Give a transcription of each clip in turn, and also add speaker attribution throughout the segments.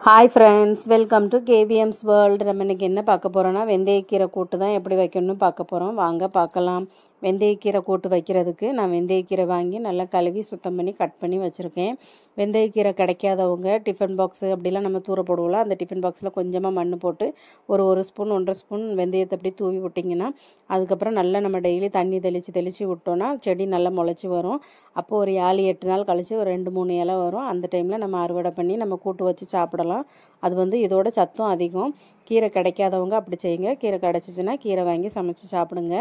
Speaker 1: Hi friends, welcome to கேவிஎம்ஸ் world. நம்ம இன்றைக்கி என்ன பார்க்க போகிறோன்னா, வெந்தயக்கீரை கூட்டு தான் எப்படி வைக்கணும்னு பார்க்க போகிறோம். வாங்க பார்க்கலாம். வெந்தயக்கீரை கூட்டு வைக்கிறதுக்கு நான் வெந்தயக்கீரை வாங்கி நல்லா கழுவி சுத்தம் பண்ணி கட் பண்ணி வச்சுருக்கேன். வெந்தயக்கீரை கிடைக்காதவங்க டிஃபன் பாக்ஸு அப்படிலாம் நம்ம தூர போடுவோம்ல, அந்த டிஃபன் பாக்ஸில் கொஞ்சமாக மண் போட்டு ஒரு ஸ்பூன் 1.5 ஸ்பூன் வெந்தயத்தை அப்படி தூவி விட்டிங்கன்னா, அதுக்கப்புறம் நல்லா நம்ம டெய்லி தண்ணி தெளித்து விட்டோன்னா செடி நல்லா முளைச்சி வரும். அப்போது ஒரு 7-8 நாள் கழித்து ஒரு 2-3 இலை வரும். அந்த டைமில் நம்ம அறுவடை பண்ணி நம்ம கூட்டு வச்சு சாப்பிடலாம். அது இதோட சத்தும் அதிகம். கீரை கிடைக்காதவங்க அப்படி செய்யுங்க. கீரை கிடச்சிச்சின்னா கீரை வாங்கி சமைச்சு சாப்பிடுங்க.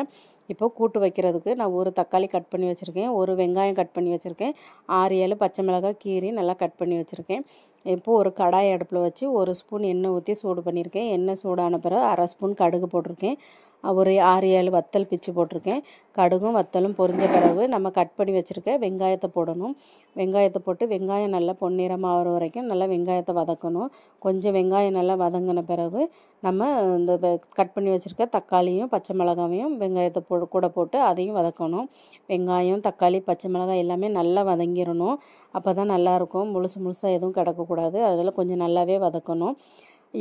Speaker 1: இப்போது கூட்டு வைக்கிறதுக்கு நான் ஒரு தக்காளி கட் பண்ணி வச்சுருக்கேன், ஒரு வெங்காயம் கட் பண்ணி வச்சுருக்கேன், 6-7 பச்சை மிளகாய் கீரி நல்லா கட் பண்ணி வச்சுருக்கேன். இப்போது ஒரு கடாய் அடுப்பில் வச்சு 1 ஸ்பூன் எண்ணெய் ஊற்றி சூடு பண்ணியிருக்கேன். எண்ணெய் சூடான பிறகு 1/2 ஸ்பூன் கடுகு போட்டிருக்கேன். ஒரு 6-7 வத்தல் பிச்சு போட்டிருக்கேன். கடுகும் வத்தலும் பொரிஞ்ச பிறகு நம்ம கட் பண்ணி வச்சுருக்க வெங்காயத்தை போடணும். வெங்காயத்தை போட்டு வெங்காயம் நல்லா பொன்னிறமாக ஆகிற வரைக்கும் நல்லா வெங்காயத்தை வதக்கணும். கொஞ்சம் வெங்காயம் நல்லா வதங்கின பிறகு நம்ம இந்த கட் பண்ணி வச்சுருக்க தக்காளியும் பச்சை மிளகாவையும் வெங்காயத்தை கூட போட்டு அதையும் வதக்கணும். வெங்காயம், தக்காளி, பச்சை மிளகாய் எல்லாமே நல்லா வதங்கிடணும். அப்போ தான் நல்லாயிருக்கும். முழுசாக எதுவும் கிடக்கக்கூடாது. அதில் கொஞ்சம் நல்லாவே வதக்கணும்.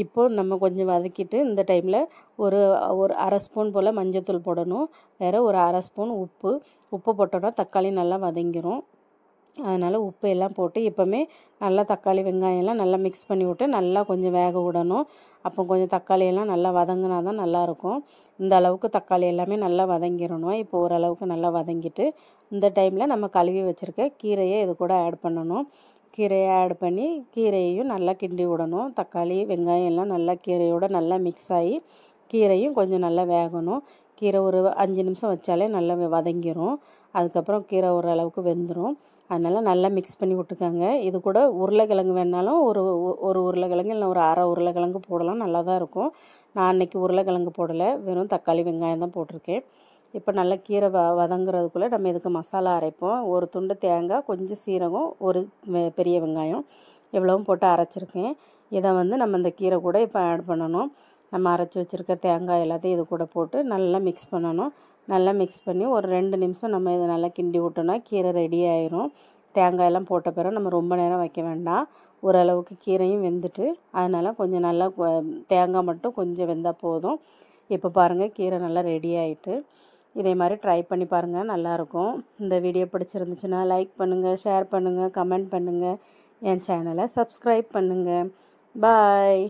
Speaker 1: இப்போது நம்ம கொஞ்சம் வதக்கிட்டு இந்த டைமில் ஒரு 1/2 ஸ்பூன் போல் மஞ்சள்தூள் போடணும். வேறு ஒரு 1/2 ஸ்பூன் உப்பு போட்டோன்னா தக்காளி நல்லா வதங்கிடும். அதனால் உப்பு எல்லாம் போட்டு இப்போமே நல்லா தக்காளி வெங்காயம்லாம் நல்லா மிக்ஸ் பண்ணி விட்டு நல்லா கொஞ்சம் வேக விடணும். அப்போ கொஞ்சம் தக்காளியெல்லாம் நல்லா வதங்கினா தான் நல்லாயிருக்கும். இந்த அளவுக்கு தக்காளி எல்லாமே நல்லா வதங்கிடணும். இப்போ ஓரளவுக்கு நல்லா வதங்கிட்டு இந்த டைமில் நம்ம கழுவி வச்சுருக்க கீரையை இது கூட ஆட் பண்ணணும். கீரையை ஆட் பண்ணி கீரையையும் நல்லா கிண்டி விடணும். தக்காளி வெங்காயம் எல்லாம் நல்லா கீரையோடு நல்லா மிக்ஸ் ஆகி கீரையும் கொஞ்சம் நல்லா வேகணும். கீரை ஒரு 5 நிமிஷம் வச்சாலே நல்லா வதங்கிடும். அதுக்கப்புறம் கீரை ஓரளவுக்கு வெந்துடும். அதனால் நல்லா மிக்ஸ் பண்ணி விட்டுக்கோங்க. இது கூட உருளைக்கிழங்கு வேணாலும் ஒரு உருளைக்கிழங்கு இல்லை ஒரு அரை உருளைக்கிழங்கு போடலாம், நல்லா தான் இருக்கும். நான் அன்றைக்கி உருளைக்கிழங்கு போடலை, வெறும் தக்காளி வெங்காயம் தான் போட்டிருக்கேன். இப்போ நல்லா கீரை வதங்குறதுக்குள்ளே நம்ம இதுக்கு மசாலா அரைப்போம். ஒரு துண்டு தேங்காய், கொஞ்சம் சீரகம், ஒரு பெரிய வெங்காயம் எவ்வளவும் போட்டு அரைச்சிருக்கேன். இதை நம்ம இந்த கீரை கூட இப்போ ஆட் பண்ணணும். நம்ம அரைச்சி வச்சுருக்க தேங்காய் எல்லாத்தையும் இது கூட போட்டு நல்லா மிக்ஸ் பண்ணணும். நல்லா மிக்ஸ் பண்ணி ஒரு 2 நிமிஷம் நம்ம இதை நல்லா கிண்டி விட்டோன்னா கீரை ரெடி ஆயிரும். தேங்காயெல்லாம் போட்ட பிறகு நம்ம ரொம்ப நேரம் வைக்க வேண்டாம். ஓரளவுக்கு கீரையும் வெந்துட்டு அதனால் கொஞ்சம் நல்லா தேங்காய் மட்டும் கொஞ்சம் வெந்தால் போதும். இப்போ பாருங்கள், கீரை நல்லா ரெடி ஆகிட்டு. இதே மாதிரி ட்ரை பண்ணி பாருங்கள், நல்லாயிருக்கும். இந்த வீடியோ பிடிச்சிருந்துச்சுன்னா லைக் பண்ணுங்கள், ஷேர் பண்ணுங்கள், கமெண்ட் பண்ணுங்கள். என் சேனலை சப்ஸ்கிரைப் பண்ணுங்கள். பாய்.